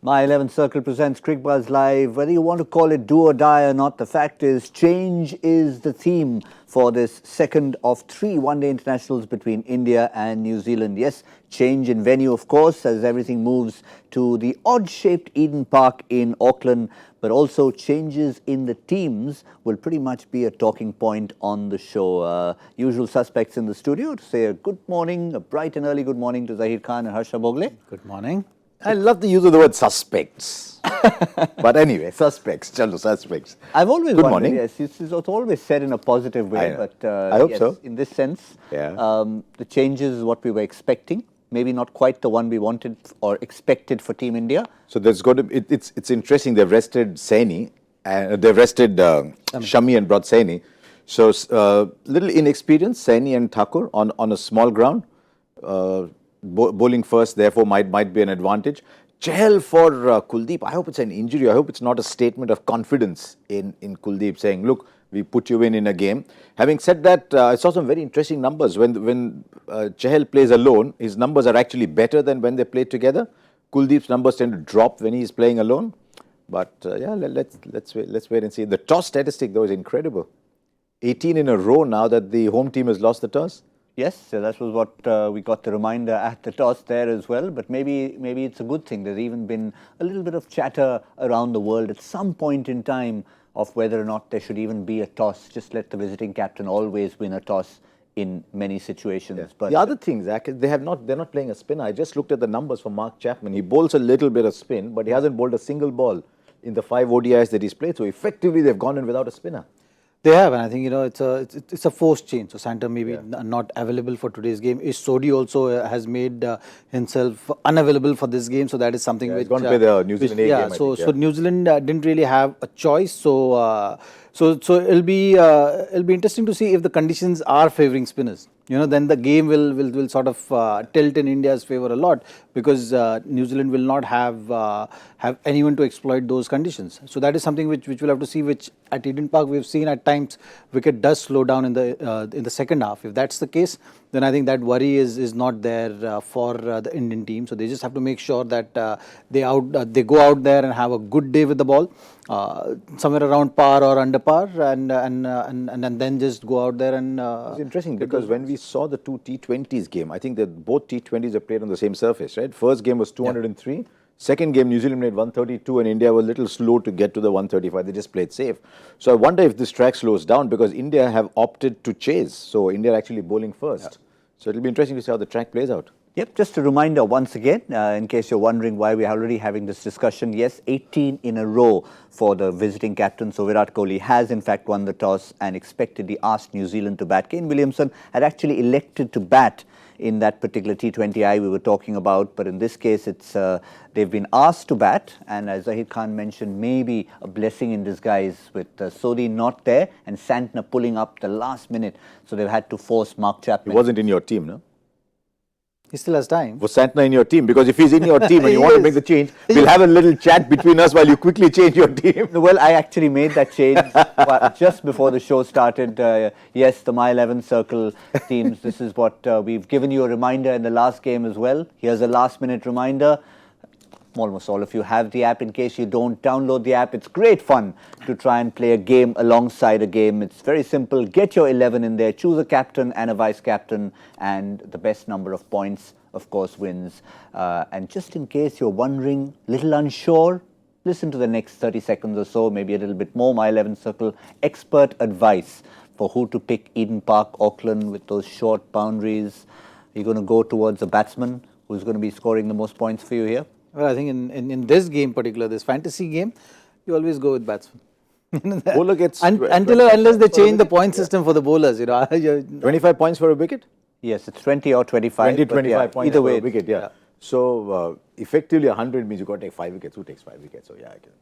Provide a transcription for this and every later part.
My 11 Circle presents Cricbuzz Live. Whether you want to call it do or die or not, the fact is change is the theme for this second of 3 one-day internationals between India and New Zealand. Yes, change in venue, of course, as everything moves to the odd-shaped Eden Park in Auckland, but also changes in the teams will pretty much be a talking point on the show. Usual suspects in the studio to say a good morning, a bright and early good morning to Zaheer Khan and Harsha Bhogle. Good morning. I love the use of the word suspects. But anyway, suspects, chalo, suspects. I've always Good wondered, morning. yes, it's always said in a positive way, I know. but I hope yes, so. in this sense, Yeah. the changes is what we were expecting, maybe not quite the one we wanted or expected for Team India. So there's got to it's interesting. They've rested Saini, and they've rested Shami and brought Saini. So little inexperienced Saini and Thakur on a small ground. Bowling first, therefore, might be an advantage. Chahal for Kuldeep. I hope it's an injury. I hope it's not a statement of confidence in Kuldeep saying, look, we put you in a game. Having said that, I saw some very interesting numbers. When Chahal plays alone, his numbers are actually better than when they play together. Kuldeep's numbers tend to drop when he's playing alone. But yeah, let's wait and see. The toss statistic, though, is incredible. 18 in a row now that the home team has lost the toss. Yes, so that was what we got the reminder at the toss there as well. But maybe it's a good thing. There's even been a little bit of chatter around the world at some point in time of whether or not there should even be a toss. Just let the visiting captain always win a toss in many situations. Yeah. But the other thing, Zach, they're not playing a spinner. I just looked at the numbers for Mark Chapman. He bowls a little bit of spin, but he hasn't bowled a single ball in the 5 ODIs that he's played. So effectively, they've gone in without a spinner. They have, and I think it's a forced change. So Santa may be not available for today's game. Sodhi also has made himself unavailable for this game, so that is something which he's going to play the New Zealand A game. So New Zealand didn't really have a choice. So it'll be interesting to see if the conditions are favouring spinners. You know, then the game will sort of tilt in India's favour a lot, because New Zealand will not have anyone to exploit those conditions. So that is something which we'll have to see. Which at Eden Park we've seen at times wicket does slow down in the second half. If that's the case, then I think that worry is not there for the Indian team. So they just have to make sure that they go out there and have a good day with the ball, somewhere around par or under par, and then just go out there and. It's interesting because when we saw the 2 T20s game, I think that both T20s are played on the same surface, right? First game was 203. Yeah. Second game, New Zealand made 132 and India was a little slow to get to the 135. They just played safe. So I wonder if this track slows down because India have opted to chase. So India are actually bowling first. Yeah. So it'll be interesting to see how the track plays out. Yep, just a reminder once again, in case you're wondering why we're already having this discussion. Yes, 18 in a row for the visiting captain. So Virat Kohli has in fact won the toss and expectedly asked New Zealand to bat. Kane Williamson had actually elected to bat in that particular T20I we were talking about. But in this case, it's they've been asked to bat. And as Zaheer Khan mentioned, maybe a blessing in disguise with Sodhi not there and Santner pulling up the last minute. So they've had to force Mark Chapman. He wasn't in your team, no? He still has time. Was Santner in your team? Because if he's in your team and you want to make the change, we'll have a little chat between us while you quickly change your team. Well, I actually made that change just before the show started. Yes, the My 11 Circle teams. This is what we've given you a reminder in the last game as well. Here's a last-minute reminder. Almost all of you have the app. In case you don't, download the app. It's great fun to try and play a game alongside a game. It's very simple. Get your 11 in there. Choose a captain and a vice captain, and the best number of points, of course, wins. And just in case you're wondering, little unsure, listen to the next 30 seconds or so, maybe a little bit more. My 11 Circle expert advice for who to pick Eden Park, Auckland, with those short boundaries. You're going to go towards a batsman who's going to be scoring the most points for you here. Well, I think in this game particular, this fantasy game, you always go with batsmen. Bowler gets unless they change the point system for the bowlers, you know. 25 points for a wicket? Yes, it's 20 or 25. 20, 25 points either for way, a wicket, yeah. So effectively 100 means you've got to take 5 wickets. Who takes 5 wickets? So yeah, I can.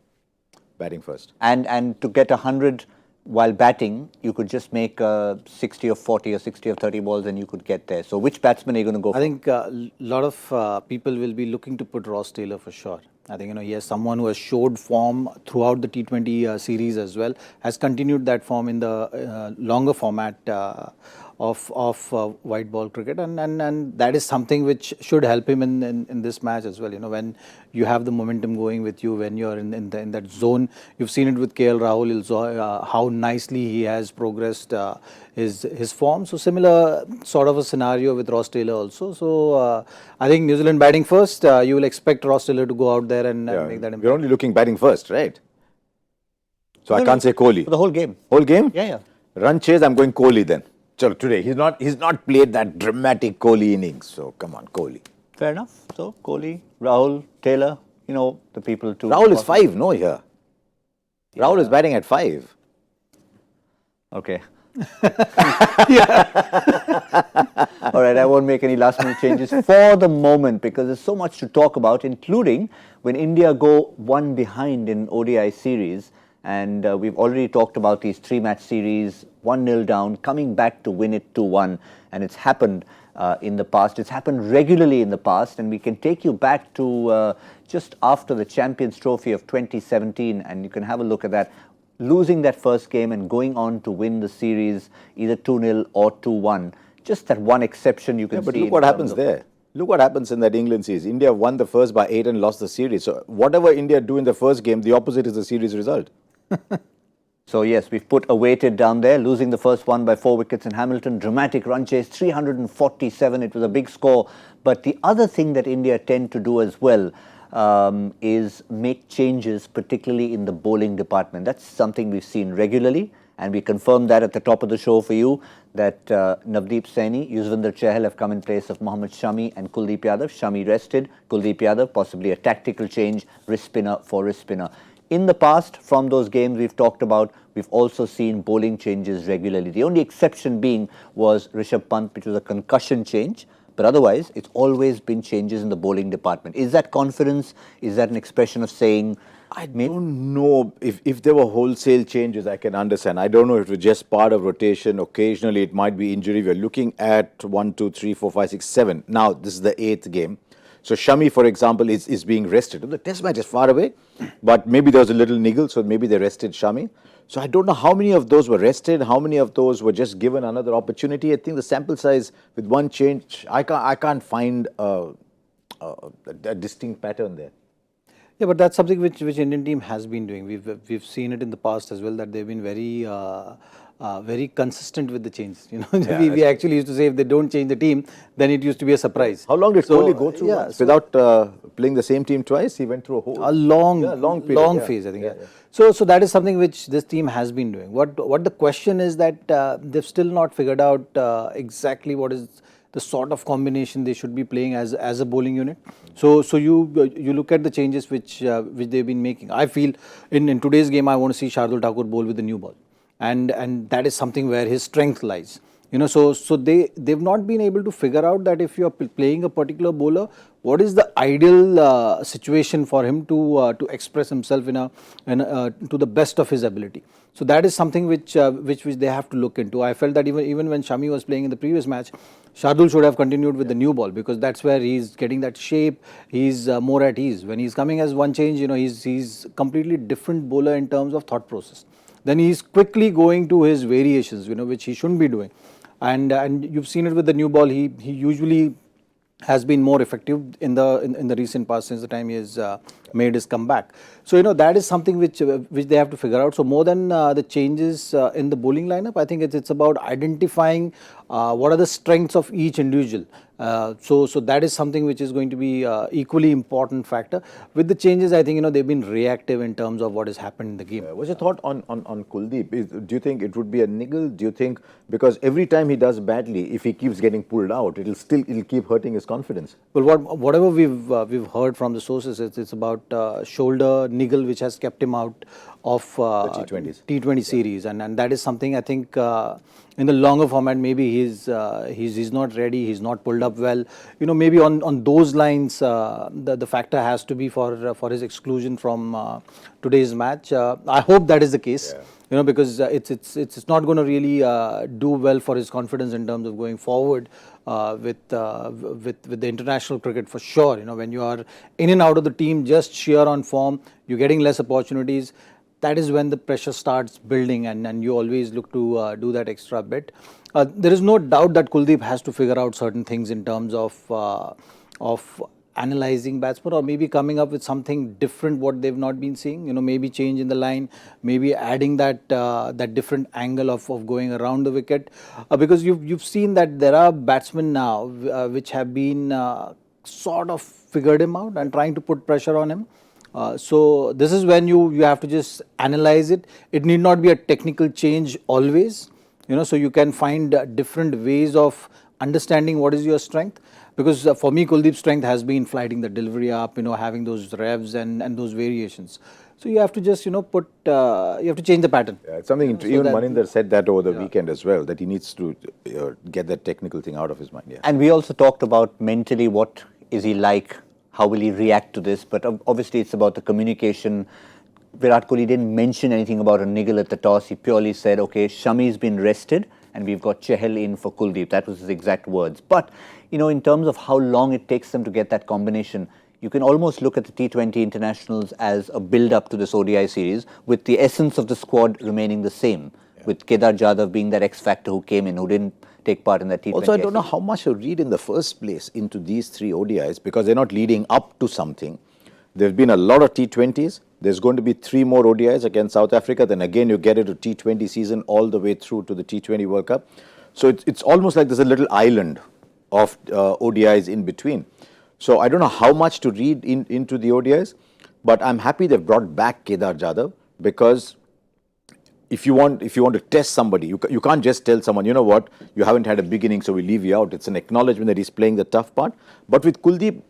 Batting first. And to get 100 while batting, you could just make 60 of 40 or 60 of 30 balls and you could get there. So which batsman are you going to go for? I think a lot of people will be looking to put Ross Taylor for sure. I think, you know, he is someone who has showed form throughout the T20 series as well, has continued that form in the longer format white ball cricket, and that is something which should help him in this match as well. When you have the momentum going with you, when you're in that zone, you've seen it with KL Rahul, how nicely he has progressed his form. So similar sort of a scenario with Ross Taylor also. So I think New Zealand batting first. You will expect Ross Taylor to go out there and make that impact. We're only looking batting first, right? So I can't say Kohli. For the whole game. Whole game? Yeah. Run chase, I'm going Kohli then. Chalo, today he's not played that dramatic Kohli innings. So come on, Kohli. Fair enough. So Kohli, Rahul, Taylor, the people to... Rahul is 5, no, here. Rahul is batting at 5. Okay. All right, I won't make any last minute changes for the moment because there's so much to talk about, including when India go one behind in ODI series. And we've already talked about these 3-match series, 1-0 down, coming back to win it 2-1. And it's happened in the past. It's happened regularly in the past. And we can take you back to just after the Champions Trophy of 2017. And you can have a look at that. Losing that first game and going on to win the series either 2-0 or 2-1. Just that one exception you can see. But look what happens there. Look what happens in that England series. India won the first by 8 and lost the series. So whatever India do in the first game, the opposite is the series result. So yes, we've put a weighted down there, losing the first one by 4 wickets in Hamilton. Dramatic run chase, 347. It was a big score. But the other thing that India tend to do as well is make changes, particularly in the bowling department. That's something we've seen regularly. And we confirmed that at the top of the show for you, that Navdeep Saini, Yuzvendra Chahal have come in place of Mohammad Shami and Kuldeep Yadav. Shami rested, Kuldeep Yadav, possibly a tactical change, wrist spinner for wrist spinner. In the past, from those games we've talked about, we've also seen bowling changes regularly. The only exception being was Rishabh Pant, which was a concussion change. But otherwise, it's always been changes in the bowling department. Is that confidence? Is that an expression of saying... I don't know if there were wholesale changes, I can understand. I don't know if it was just part of rotation. Occasionally, it might be injury. We're looking at 1, 2, 3, 4, 5, 6, 7. Now, this is the 8th game. So Shami, for example, is being rested. The test match is far away, but maybe there was a little niggle, so maybe they rested Shami. So I don't know how many of those were rested, how many of those were just given another opportunity. I think the sample size with one change, I can't find a distinct pattern there. Yeah, but that's something which Indian team has been doing. We've seen it in the past as well, that they've been very consistent with the changes. Yeah, we actually used to say if they don't change the team, then it used to be a surprise. How long did Kohli go through without playing the same team twice? He went through a long phase, I think. So that is something which this team has been doing. What the question is that they've still not figured out exactly what is the sort of combination they should be playing as a bowling unit. So you look at the changes which they've been making. I feel in today's game I want to see Shardul Thakur bowl with the new ball, and that is something where his strength lies. So they've not been able to figure out that if you are playing a particular bowler, what is the ideal situation for him to express himself to the best of his ability. So that is something which they have to look into. I felt that even when Shami was playing in the previous match, Shardul should have continued with the new ball, because that's where he's getting that shape. He's more at ease. When he's coming as one change, he's completely different bowler in terms of thought process. Then he's quickly going to his variations, which he shouldn't be doing. And you've seen it with the new ball. He usually has been more effective in the recent past, since the time he has made his comeback. So that is something which they have to figure out. So more than the changes in the bowling lineup, I think it's about identifying what are the strengths of each individual. So that is something which is going to be equally important factor. With the changes, I think they've been reactive in terms of what has happened in the game. What's your thought on Kuldeep? Do you think it would be a niggle? Do you think, because every time he does badly, if he keeps getting pulled out, it'll keep hurting his confidence? Well, whatever we've heard from the sources, it's about shoulder niggle which has kept him out of the T20 series, and that is something I think in the longer format maybe he's not ready, he's not pulled up well. Maybe on those lines the factor has to be for his exclusion from today's match. I hope that is the case. Because it's not going to really do well for his confidence in terms of going forward with the international cricket for sure. When you are in and out of the team just sheer on form, you're getting less opportunities. that is when the pressure starts building, and you always look to do that extra bit. There is no doubt that Kuldeep has to figure out certain things in terms of analyzing batsmen, or maybe coming up with something different what they've not been seeing. Maybe change in the line, maybe adding that different angle of going around the wicket, because you've seen that there are batsmen now which have been sort of figured him out and trying to put pressure on him. So this is when you have to just analyze it. It need not be a technical change always, so you can find different ways of understanding what is your strength. Because for me, Kuldeep's strength has been flighting the delivery up, having those revs and those variations. So you have to just, you have to change the pattern. Yeah, it's something, even Maninder said that over the weekend as well, that he needs to get that technical thing out of his mind. Yeah. And we also talked about mentally, what is he like? How will he react to this? But obviously it's about the communication. Virat Kohli didn't mention anything about a niggle at the toss. He purely said, okay, Shami's been rested and we've got Chahal in for Kuldeep. That was his exact words. But, in terms of how long it takes them to get that combination, you can almost look at the T20 internationals as a build-up to this ODI series, with the essence of the squad remaining the same, with Kedar Jadhav being that X-factor who came in, who didn't take part in that T20. Also, I don't know how much to read in the first place into these three ODIs, because they're not leading up to something. There have been a lot of T20s. There's going to be 3 more ODIs against South Africa. Then again, you get into T20 season all the way through to the T20 World Cup. So it's almost like there's a little island of ODIs in between. So I don't know how much to read into the ODIs, but I'm happy they've brought back Kedar Jadhav, because if you want to test somebody, you can't just tell someone, you know what, you haven't had a beginning, so we leave you out. It's an acknowledgement that he's playing the tough part. But with Kuldeep,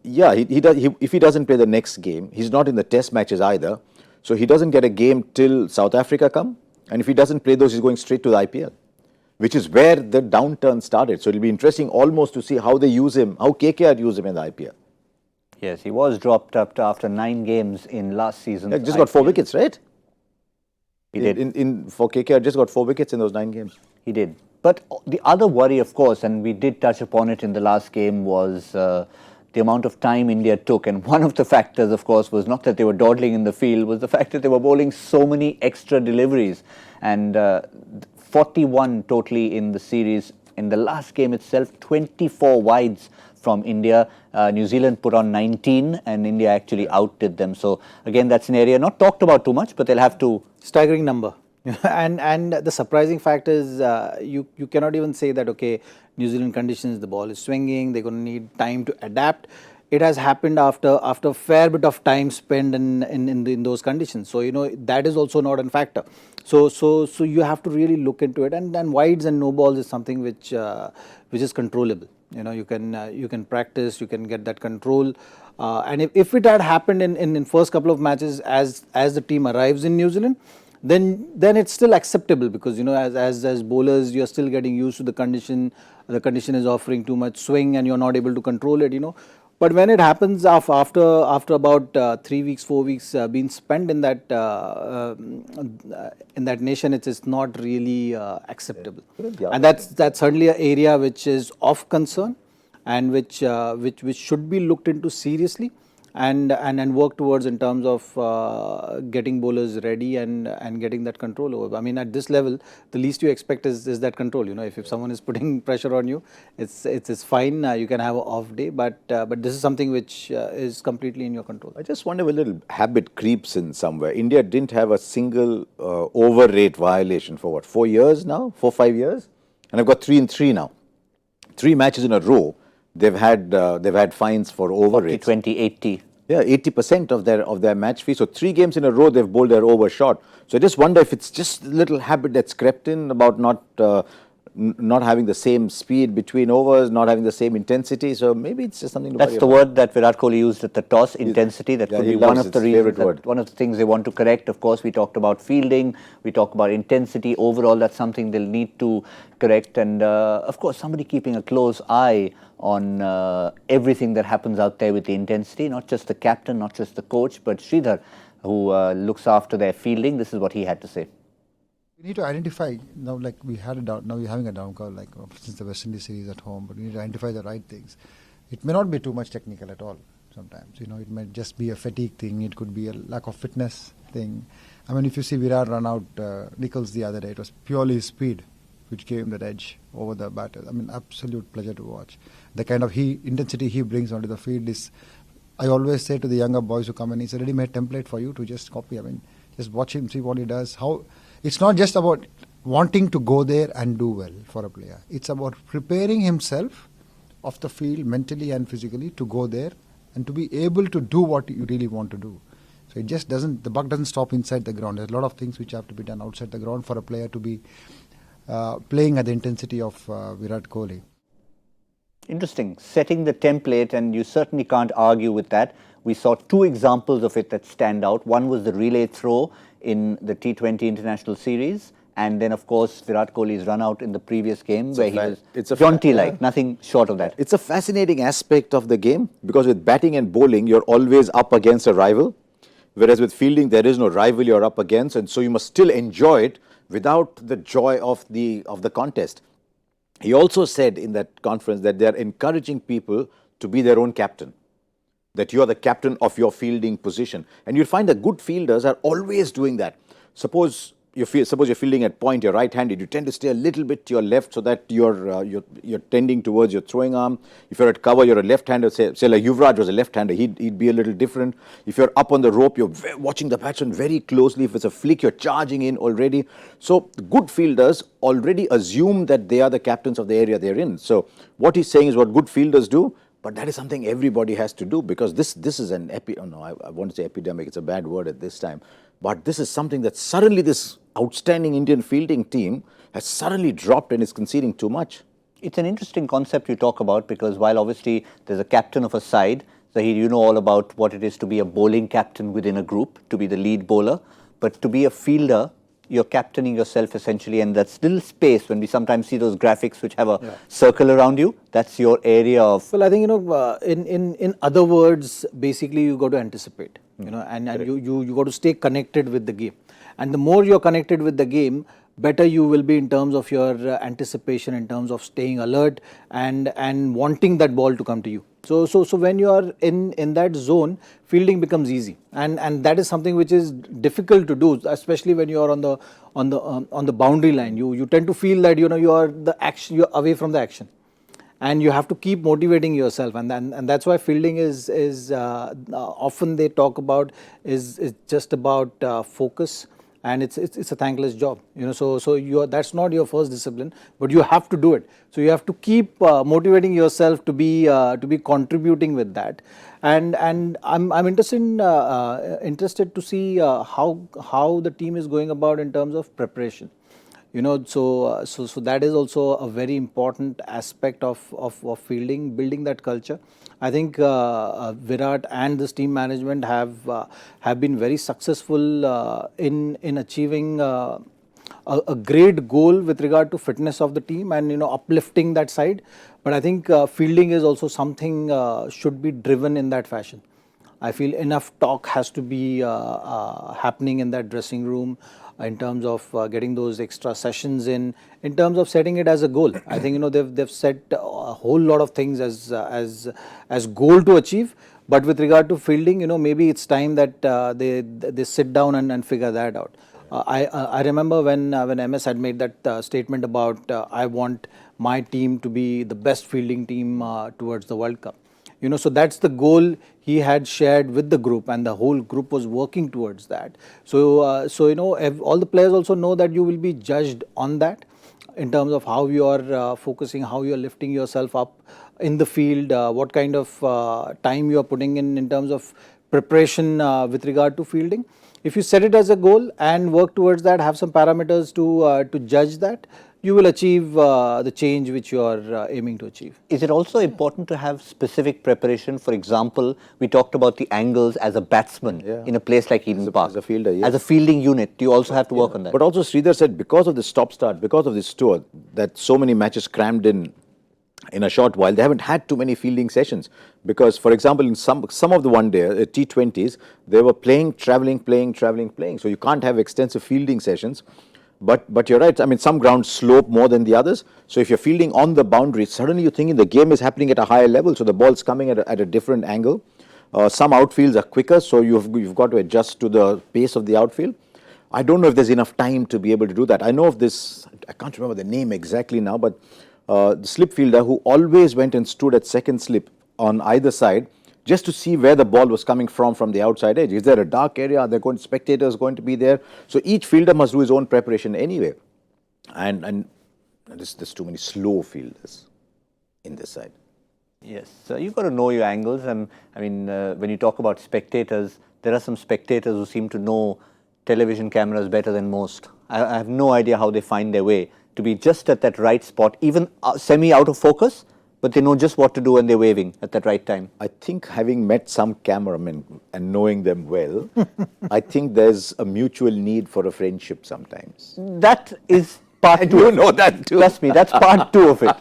yeah, if he doesn't play the next game, he's not in the test matches either. So he doesn't get a game till South Africa come. And if he doesn't play those, he's going straight to the IPL, which is where the downturn started. So it'll be interesting almost to see how they use him, how KKR use him in the IPL. Yes, he was dropped up after 9 games in last season. Yeah, just got 4 wickets, right? He did. For KKR, just got 4 wickets in those 9 games. He did. But the other worry, of course, and we did touch upon it in the last game, was the amount of time India took. And one of the factors, of course, was not that they were dawdling in the field, was the fact that they were bowling so many extra deliveries. And 41 totally in the series. In the last game itself, 24 wides from India. New Zealand put on 19 and India actually outdid them. So again, that's an area not talked about too much, but they'll have to... Staggering number. And the surprising fact is you cannot even say that, okay, New Zealand conditions, the ball is swinging, they're going to need time to adapt. It has happened after a fair bit of time spent in those conditions. So, that is also not a factor. So you have to really look into it. And wides and no balls is something which is controllable. You can practice, you can get that control. And if it had happened in first couple of matches as the team arrives in New Zealand, then it's still acceptable, because as bowlers you're still getting used to the condition. The condition is offering too much swing and you're not able to control it. But when it happens after about 3 weeks, 4 weeks being spent in that nation, it is not really acceptable. Yeah. And that's certainly an area which is of concern, and which should be looked into seriously, and work towards in terms of getting bowlers ready and getting that control over. I mean, at this level, the least you expect is that control. If someone is putting pressure on you, it's fine. You can have an off day, but this is something which is completely in your control. I just wonder if a little habit creeps in somewhere. India didn't have a single over rate violation for what, 4 years now, 4-5 years, and I've got 3 and 3 now. 3 matches in a row. They've had fines for over rates. 80. Yeah, 80% of their match fee. So 3 games in a row they've bowled their overshot. So I just wonder if it's just a little habit that's crept in about not having the same speed between overs, not having the same intensity. So maybe it's just something to That's the word that Virat Kohli used at the toss, intensity. That could be one of the reasons, one of the things they want to correct. Of course, we talked about fielding, we talked about intensity. Overall, that's something they'll need to correct. And of course, somebody keeping a close eye on everything that happens out there with the intensity, not just the captain, not just the coach, but Sridhar, who looks after their fielding. This is what he had to say. We need to identify, now like we had a down, now we're having a down call, since the West Indies series at home, but we need to identify the right things. It may not be too much technical at all. sometimes. It might just be a fatigue thing. It could be a lack of fitness thing. I mean, if you see Virat run out Nichols the other day, it was purely his speed which gave him that edge over the batter. I mean, absolute pleasure to watch. The kind of intensity he brings onto the field is, I always say to the younger boys who come in, it's a ready-made template for you to just copy. I mean, just watch him, see what he does. It's not just about wanting to go there and do well for a player. It's about preparing himself off the field mentally and physically to go there and to be able to do what you really want to do. So the buck doesn't stop inside the ground. There's a lot of things which have to be done outside the ground for a player to be playing at the intensity of Virat Kohli. Interesting. Setting the template, and you certainly can't argue with that. We saw two examples of it that stand out. One was the relay throw in the T20 International Series, and then, of course, Virat Kohli's run out in the previous game where he was jaunty-like, nothing short of that. It's a fascinating aspect of the game because with batting and bowling, you're always up against a rival. Whereas with fielding, there is no rival you're up against, and so you must still enjoy it without the joy of the contest. He also said in that conference that they're encouraging people to be their own captain, that you're the captain of your fielding position. And you'll find that good fielders are always doing that. Suppose you're fielding at point, you're right-handed, you tend to stay a little bit to your left so that you're tending towards your throwing arm. If you're at cover, you're a left-hander, say like Yuvraj was a left-hander, he'd be a little different. If you're up on the rope, you're watching the batsman very closely. If it's a flick, you're charging in already. So good fielders already assume that they are the captains of the area they're in. So what he's saying is what good fielders do, but that is something everybody has to do because this is an I want to say epidemic, it's a bad word at this time. But this is something that suddenly this outstanding Indian fielding team has suddenly dropped and is conceding too much. It's an interesting concept you talk about because while obviously there's a captain of a side, Zaheer, you know all about what it is to be a bowling captain within a group, to be the lead bowler, but to be a fielder, you're captaining yourself essentially, and that little space when we sometimes see those graphics which have a circle around you, that's your area of... Well, I think, in other words, basically you got to anticipate, and you got to stay connected with the game. And the more you're connected with the game, better you will be in terms of your anticipation, in terms of staying alert and wanting that ball to come to you. So when you are in that zone, fielding becomes easy, and that is something which is difficult to do, especially when you are on the boundary line. You tend to feel that you're away from the action, and you have to keep motivating yourself, and that's why fielding is often they talk about is just about focus. And it's a thankless job, so that's not your first discipline, but you have to do it. So you have to keep motivating yourself to be contributing with that. And I'm interested to see how the team is going about in terms of preparation. So that is also a very important aspect of fielding, building that culture. I think Virat and this team management have been very successful in achieving a great goal with regard to fitness of the team and uplifting that side. But I think fielding is also something should be driven in that fashion. I feel enough talk has to be happening in that dressing room in terms of getting those extra sessions in terms of setting it as a goal. I think they've set a whole lot of things as goal to achieve, but with regard to fielding, maybe it's time that they sit down and figure that out. I remember when MS had made that statement about I want my team to be the best fielding team towards the World Cup. So that's the goal he had shared with the group, and the whole group was working towards that. So all the players also know that you will be judged on that in terms of how you are focusing, how you are lifting yourself up in the field, what kind of time you are putting in terms of preparation with regard to fielding. If you set it as a goal and work towards that, have some parameters to judge that, you will achieve the change which you are aiming to achieve. Is it also important to have specific preparation? For example, we talked about the angles as a batsman in a place like Eden Park. As a fielder, yes. As a fielding unit, you also have to work on that. But also Sridhar said because of the stop-start, because of this tour, that so many matches crammed in a short while, they haven't had too many fielding sessions. Because, for example, in some of the one-day T20s, they were playing, travelling. So you can't have extensive fielding sessions. But you're right. I mean, some grounds slope more than the others. So if you're fielding on the boundary, suddenly you're thinking the game is happening at a higher level. So the ball's coming at a different angle. Some outfields are quicker, so you've got to adjust to the pace of the outfield. I don't know if there's enough time to be able to do that. I know of this, I can't remember the name exactly now, but the slip fielder who always went and stood at second slip on either side just to see where the ball was coming from the outside edge. Is there a dark area? Are there spectators going to be there? So each fielder must do his own preparation anyway. And there's too many slow fielders in this side. Yes, you've got to know your angles. And I mean, when you talk about spectators, there are some spectators who seem to know television cameras better than most. I have no idea how they find their way to be just at that right spot, even semi out of focus, but they know just what to do when they're waving at that right time. I think having met some cameramen and knowing them well, I think there's a mutual need for a friendship sometimes. That is part two. You know that too. Trust me, that's part two of it.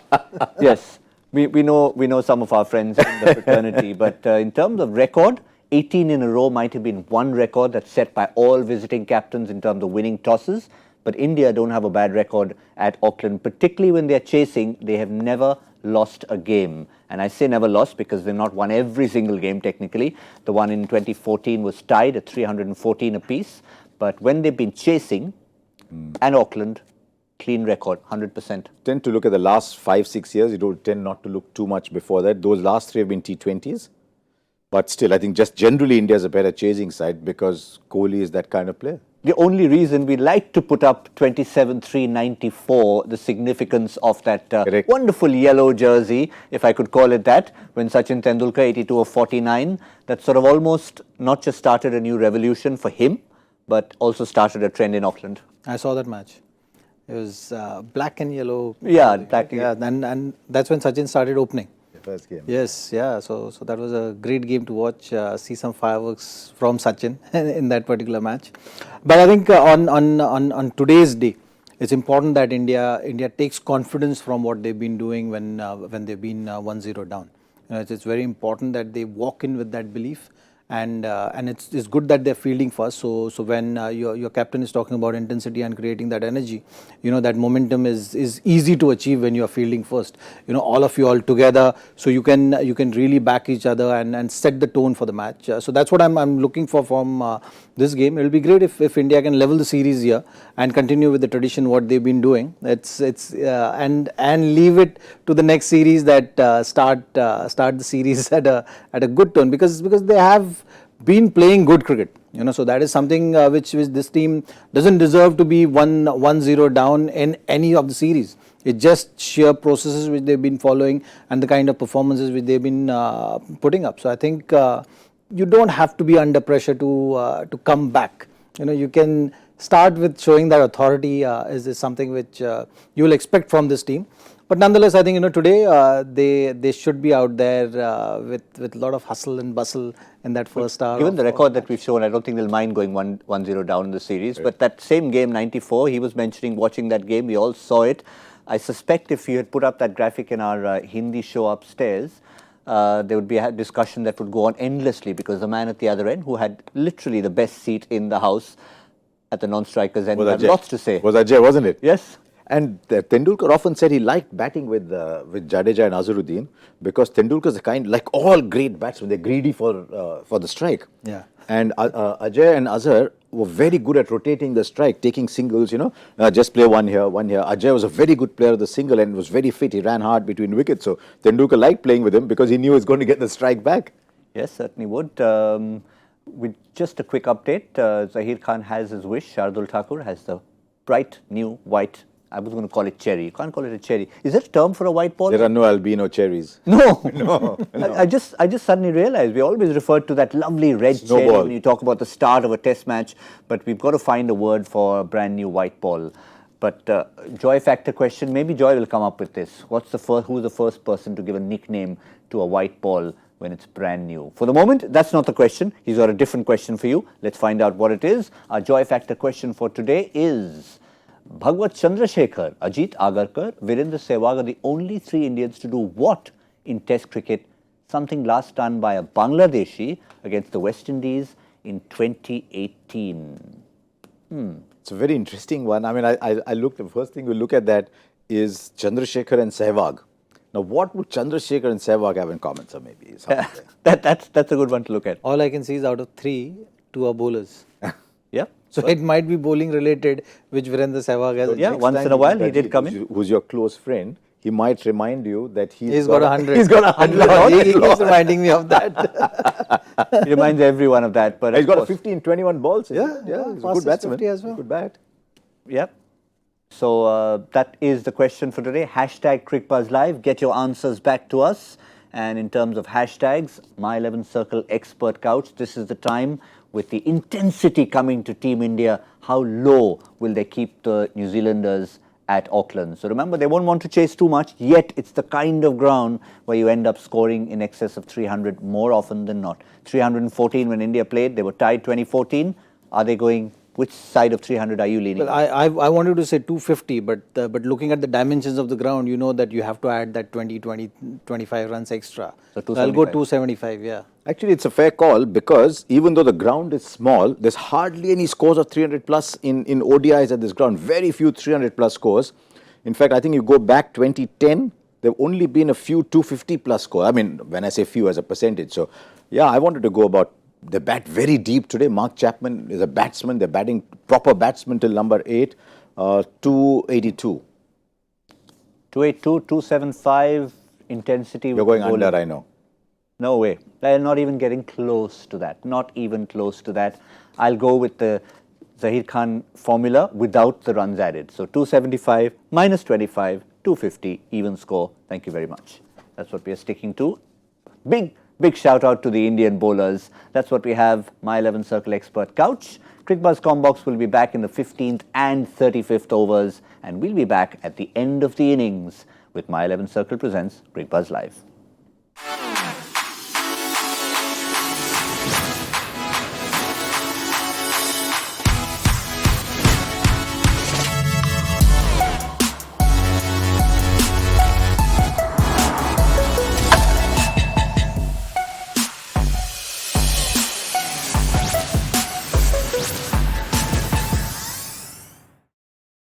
Yes, we know some of our friends in the fraternity, but in terms of record, 18 in a row might have been one record that's set by all visiting captains in terms of winning tosses. But India don't have a bad record at Auckland, particularly when they're chasing. They have never lost a game. And I say never lost because they've not won every single game technically. The one in 2014 was tied at 314 apiece. But when they've been chasing, and Auckland, clean record, 100%. Tend to look at the last 5-6 years. You don't tend not to look too much before that. Those last three have been T20s. But still, I think just generally India is a better chasing side because Kohli is that kind of player. The only reason we like to put up 27-3-94, the significance of that wonderful yellow jersey, if I could call it that, when Sachin Tendulkar, 82 of 49, that sort of almost not just started a new revolution for him, but also started a trend in Auckland. I saw that match. It was black and yellow. Yeah, black and yellow. And that's when Sachin started opening. First game. Yes, yeah. So that was a great game to watch. See some fireworks from Sachin in that particular match. But I think on today's day, it's important that India takes confidence from what they've been doing when they've been 1-0 down. It's very important that they walk in with that belief. And it's good that they're fielding first. So when your captain is talking about intensity and creating that energy, that momentum is easy to achieve when you're fielding first. All of you all together, so you can really back each other and set the tone for the match. So that's what I'm looking for from this game. It'll be great if India can level the series here and continue with the tradition what they've been doing. And leave it to the next series that start the series at a good tone because they have been playing good cricket, so that is something which this team doesn't deserve to be 1-0 down in any of the series. It's just sheer processes which they've been following and the kind of performances which they've been putting up. So I think you don't have to be under pressure to come back. You can start with showing that authority is something which you will expect from this team. But nonetheless, I think today they should be out there with a lot of hustle and bustle in that first hour. Given the record that we've shown, I don't think they'll mind going 1-0 down in the series. Right. But that same game, 94, he was mentioning watching that game. We all saw it. I suspect if you had put up that graphic in our Hindi show upstairs, there would be a discussion that would go on endlessly because the man at the other end, who had literally the best seat in the house at the non-strikers end, had lots to say. Was Ajay, wasn't it? Yes. And Tendulkar often said he liked batting with Jadeja and Azharuddin because Tendulkar is the kind, like all great batsmen, they're greedy for the strike. Yeah. And Ajay and Azhar were very good at rotating the strike, taking singles, just play one here, one here. Ajay was a very good player of the single and was very fit. He ran hard between wickets. So Tendulkar liked playing with him because he knew he was going to get the strike back. Yes, certainly would. With just a quick update, Zaheer Khan has his wish. Shardul Thakur has the bright new white, I was going to call it cherry. You can't call it a cherry. Is there a term for a white ball? There are no albino cherries. No. No. I just suddenly realized we always referred to that lovely red cherry when you talk about the start of a test match, but we've got to find a word for a brand new white ball. But joy factor question, maybe Joy will come up with this. Who's the first person to give a nickname to a white ball when it's brand new? For the moment, that's not the question. He's got a different question for you. Let's find out what it is. Our joy factor question for today is: Bhagwat Chandrasekhar, Ajit Agarkar, Virendra Sehwag are the only three Indians to do what in Test cricket? Something last done by a Bangladeshi against the West Indies in 2018. It's a very interesting one. I mean, I looked, the first thing we look at that is Chandrasekhar and Sehwag. Now, what would Chandrasekhar and Sehwag have in common, sir, maybe? That's a good one to look at. All I can see is out of 3, 2 are bowlers. Yeah. So it might be bowling related, which Virendra Sehwag has. Yeah, once in a while he did come in. Who's your close friend, he might remind you that He's got 100. He's got 100. He keeps reminding me of that. He reminds everyone of that. But He's of got a course, 15, 21 balls. Yeah, He's a good fastest batsman. 50 as well. Good bat. Yep. So that is the question for today. Hashtag Cricbuzz Live. Get your answers back to us. And in terms of hashtags, My 11 Circle Expert Couch. This is the time with the intensity coming to Team India. How low will they keep the New Zealanders at Auckland? So remember, they won't want to chase too much. Yet it's the kind of ground where you end up scoring in excess of 300 more often than not. 314 when India played. They were tied 2014. Are they going? Which side of 300 are you leaning? Well, I wanted to say 250, but looking at the dimensions of the ground, you know that you have to add that 20, 25 runs extra. So I'll go 275, yeah. Actually, it's a fair call because even though the ground is small, there's hardly any scores of 300 plus in ODIs at this ground. Very few 300 plus scores. In fact, I think you go back 2010, there have only been a few 250 plus scores. I mean, when I say few as a percentage. So, yeah, I wanted to go about. They bat very deep today. Mark Chapman is a batsman. They're batting proper batsman till number 8. 282. 282, 275 intensity. You're going under, I know. No way. They're not even getting close to that. Not even close to that. I'll go with the Zaheer Khan formula without the runs added. So 275 minus 25, 250, even score. Thank you very much. That's what we are sticking to. Big shout out to the Indian bowlers. That's what we have. My 11 Circle Expert Couch. Cricbuzz Combox will be back in the 15th and 35th overs. And we'll be back at the end of the innings with My 11 Circle presents Cricbuzz Live.